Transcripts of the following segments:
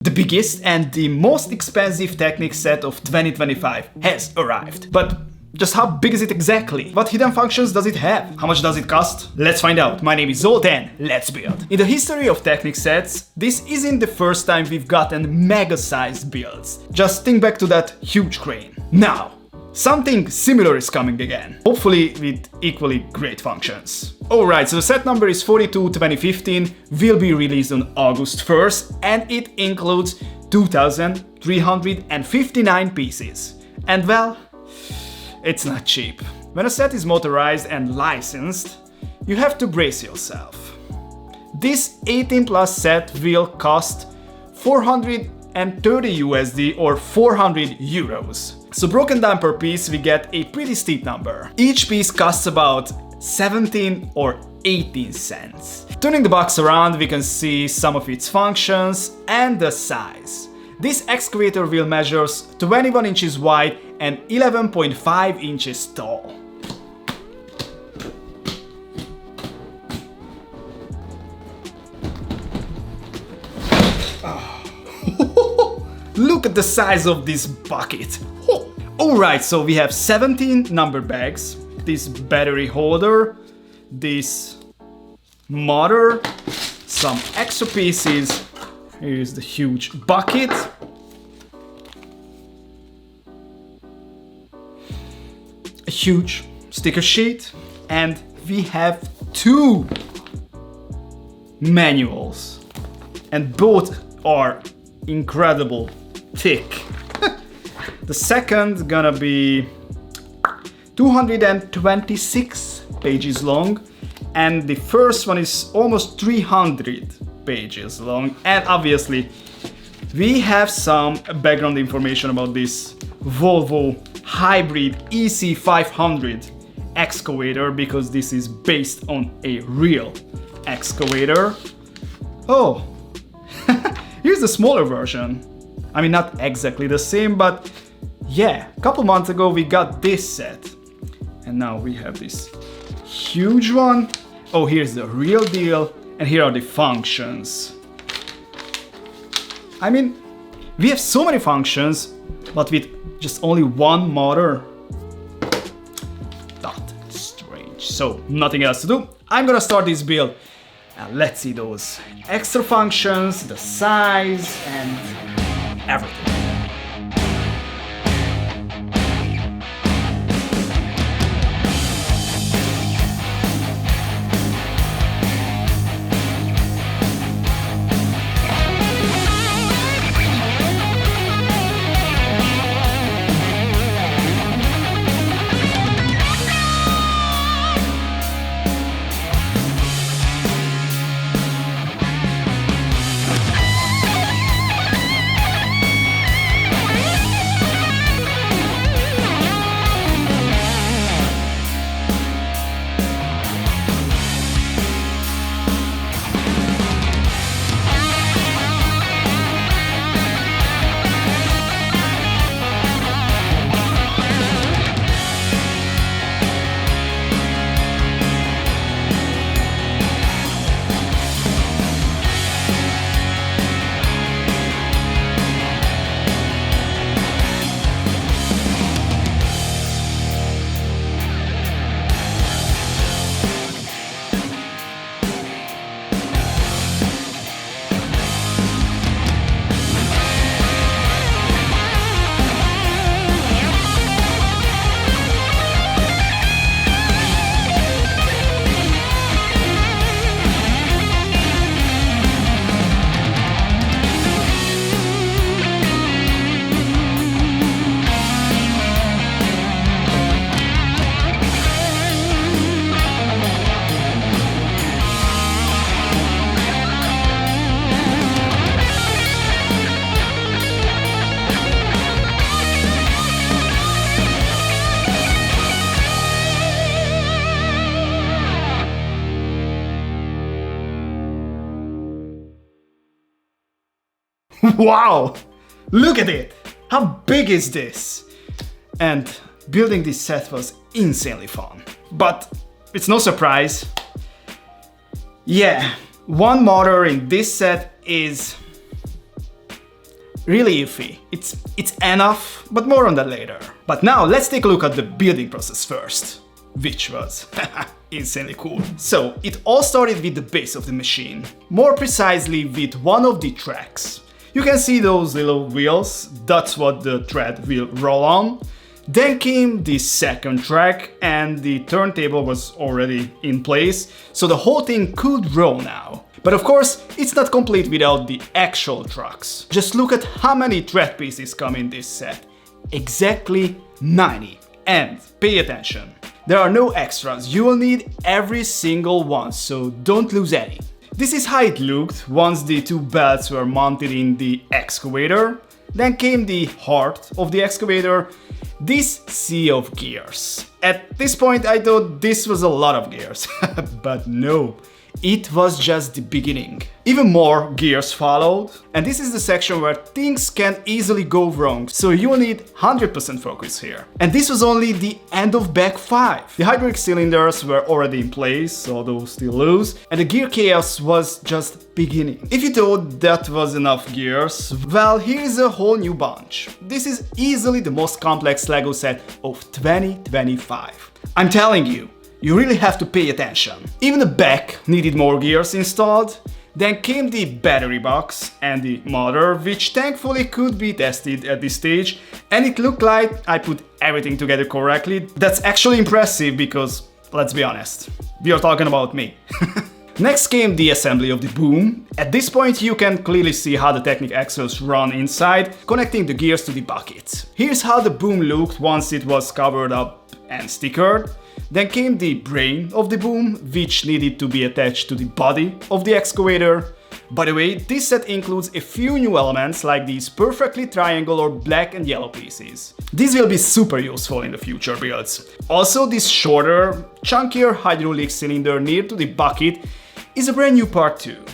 The biggest and the most expensive Technic set of 2025 has arrived. But just how big is it exactly? What hidden functions does it have? How much does it cost? Let's find out. My name is Zoltan, let's build. In the history of Technic sets, this isn't the first time we've gotten mega-sized builds. Just think back to that huge crane. Now, something similar is coming again, hopefully with equally great functions. Alright, so the set number is 42-2015, will be released on August 1st, and it includes 2,359 pieces. And well, it's not cheap. When a set is motorized and licensed, you have to brace yourself. This 18 plus set will cost 430 USD or 400 euros. So broken down per piece, we get a pretty steep number. Each piece costs about 17 or 18 cents. Turning the box around, we can see some of its functions and the size. This excavator wheel measures 21 inches wide and 11.5 inches tall. Look at the size of this bucket. Alright, so we have 17 number bags, this battery holder, this motor, some extra pieces, here's the huge bucket, a huge sticker sheet, and we have two manuals, and both are incredible thick. The second gonna be 226 pages long, and the first one is almost 300 pages long. And obviously we have some background information about this Volvo hybrid EC500 excavator, because this is based on a real excavator. Oh, here's the smaller version. I mean, not exactly the same, but yeah, a couple months ago we got this set. And now we have this huge one. Oh, here's the real deal. And here are the functions. I mean, we have so many functions, but with just only one motor. That's strange. So, nothing else to do. I'm gonna start this build. And let's see those extra functions, the size, and everything. Wow! Look at it! How big is this? And building this set was insanely fun. But it's no surprise. Yeah, one motor in this set is really iffy. It's enough, but more on that later. But now let's take a look at the building process first, which was insanely cool. So it all started with the base of the machine, more precisely with one of the tracks. You can see those little wheels, that's what the tread will roll on. Then came the second track and the turntable was already in place, so the whole thing could roll now. But of course, it's not complete without the actual trucks. Just look at how many tread pieces come in this set. Exactly 90. And pay attention, there are no extras, you will need every single one, so don't lose any. This is how it looked once the two belts were mounted in the excavator. Then came the heart of the excavator, this sea of gears. At this point I thought this was a lot of gears, but no. It was just the beginning. Even more gears followed, and this is the section where things can easily go wrong, so you will need 100% focus here. And this was only the end of Bag 5. The hydraulic cylinders were already in place, although still loose, and the gear chaos was just beginning. If you thought that was enough gears, well, here's a whole new bunch. This is easily the most complex LEGO set of 2025. I'm telling you, you really have to pay attention. Even the back needed more gears installed. Then came the battery box and the motor, which thankfully could be tested at this stage, and it looked like I put everything together correctly. That's actually impressive because, let's be honest, we are talking about me. Next came the assembly of the boom. At this point you can clearly see how the Technic axles run inside, connecting the gears to the bucket. Here's how the boom looked once it was covered up and stickered. Then came the brain of the boom, which needed to be attached to the body of the excavator. By the way, this set includes a few new elements like these perfectly triangle or black and yellow pieces. These will be super useful in the future builds. Also, this shorter, chunkier hydraulic cylinder near to the bucket is a brand new part too.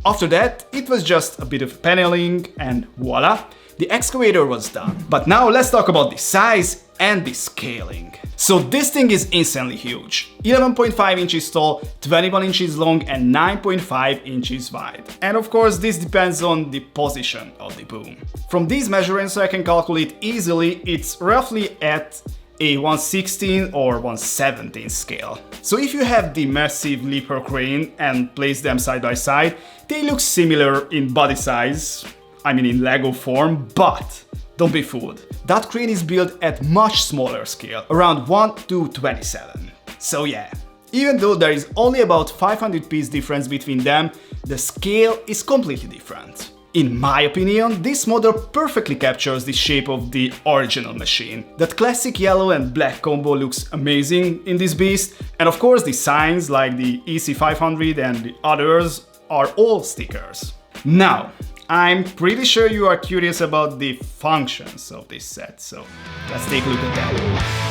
After that, it was just a bit of paneling and voila, the excavator was done. But now let's talk about the size and the scaling. So this thing is insanely huge. 11.5 inches tall, 21 inches long and 9.5 inches wide. And of course this depends on the position of the boom. From these measurements I can calculate easily it's roughly at a 1/16 or 1/17 scale. So if you have the massive leaper crane and place them side by side, they look similar in body size, I mean in LEGO form, but don't be fooled. That crane is built at much smaller scale, around 1:27. So yeah, even though there is only about 500 piece difference between them, the scale is completely different. In my opinion, this model perfectly captures the shape of the original machine. That classic yellow and black combo looks amazing in this beast, and of course the signs like the EC500 and the others are all stickers. Now, I'm pretty sure you are curious about the functions of this set, so let's take a look at that.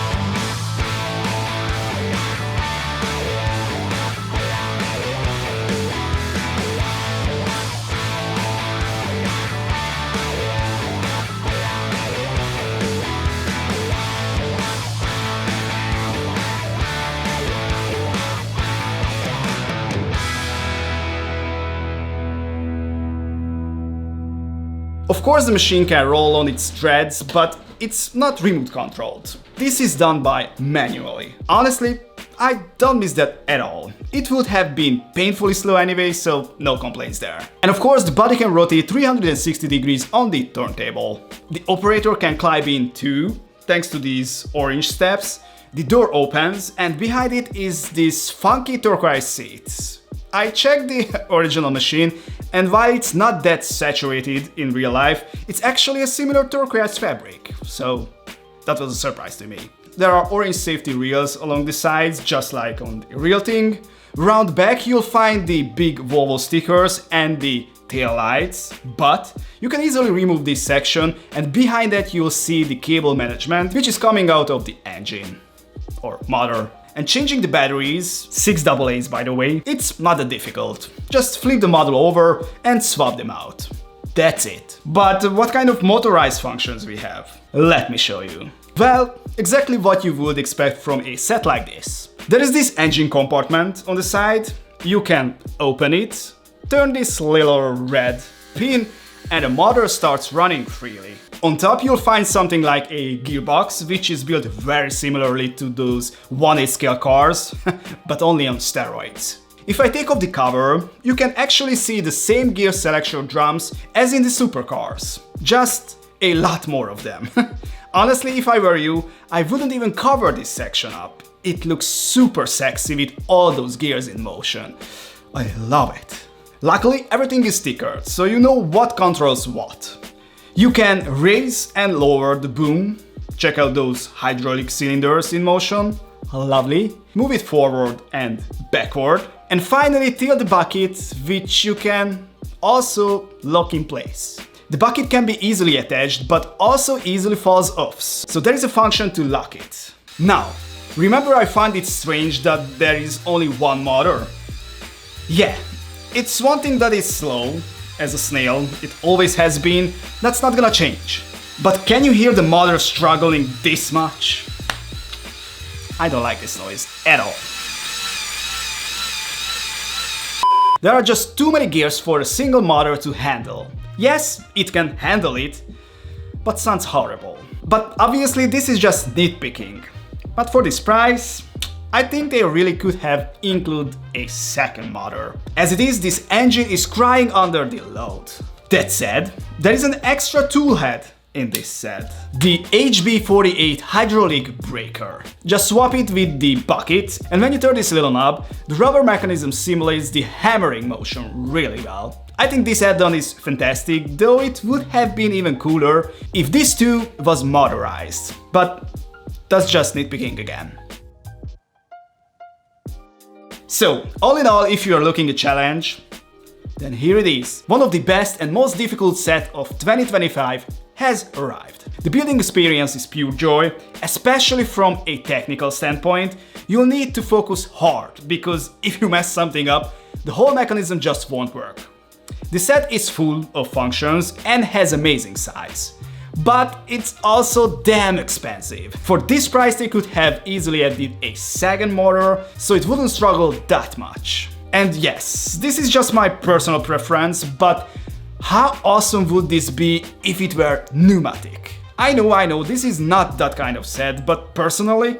Of course the machine can roll on its treads, but it's not remote controlled. This is done by manually. Honestly, I don't miss that at all. It would have been painfully slow anyway, so no complaints there. And of course the body can rotate 360 degrees on the turntable. The operator can climb in too, thanks to these orange steps. The door opens and behind it is this funky turquoise seat. I checked the original machine, and while it's not that saturated in real life, it's actually a similar turquoise fabric, so that was a surprise to me. There are orange safety rails along the sides, just like on the real thing. Round back you'll find the big Volvo stickers and the tail lights, but you can easily remove this section, and behind that you'll see the cable management, which is coming out of the engine, or motor. And changing the batteries, 6 AA's by the way, it's not that difficult. Just flip the model over and swap them out. That's it. But what kind of motorized functions we have? Let me show you. Well, exactly what you would expect from a set like this. There is this engine compartment on the side. You can open it, turn this little red pin, and the motor starts running freely. On top you'll find something like a gearbox, which is built very similarly to those 1/8 scale cars, but only on steroids. If I take off the cover, you can actually see the same gear selection drums as in the supercars, just a lot more of them. Honestly, if I were you, I wouldn't even cover this section up. It looks super sexy with all those gears in motion. I love it. Luckily, everything is stickered, so you know what controls what. You can raise and lower the boom. Check out those hydraulic cylinders in motion. Lovely. Move it forward and backward. And finally tilt the bucket, which you can also lock in place. The bucket can be easily attached, but also easily falls off, so there is a function to lock it. Now, remember I find it strange that there is only one motor? Yeah, it's one thing that is slow, as a snail, it always has been, that's not gonna change. But can you hear the motor struggling this much? I don't like this noise at all. There are just too many gears for a single motor to handle. Yes, it can handle it, but sounds horrible. But obviously this is just nitpicking. But for this price, I think they really could have included a second motor. As it is, this engine is crying under the load. That said, there is an extra tool head in this set. The HB48 hydraulic breaker. Just swap it with the bucket, and when you turn this little knob, the rubber mechanism simulates the hammering motion really well. I think this add-on is fantastic, though it would have been even cooler if this too was motorized. But that's just nitpicking again. So, all in all, if you are looking a challenge, then here it is. One of the best and most difficult set of 2025 has arrived. The building experience is pure joy, especially from a technical standpoint. You'll need to focus hard, because if you mess something up, the whole mechanism just won't work. The set is full of functions and has amazing size. But it's also damn expensive. For this price they could have easily added a second motor, so it wouldn't struggle that much. And yes, this is just my personal preference, but how awesome would this be if it were pneumatic? I know, this is not that kind of set, but personally,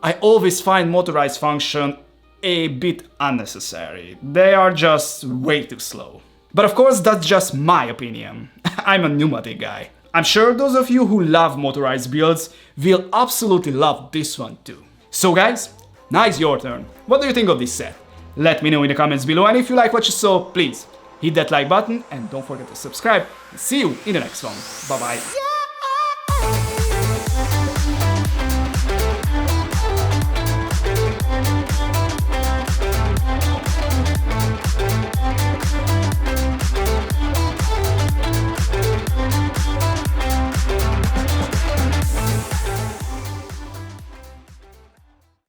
I always find motorized function a bit unnecessary. They are just way too slow. But of course, that's just my opinion. I'm a pneumatic guy. I'm sure those of you who love motorized builds will absolutely love this one too. So guys, now it's your turn. What do you think of this set? Let me know in the comments below, and if you like what you saw, please hit that like button and don't forget to subscribe. See you in the next one. Bye bye.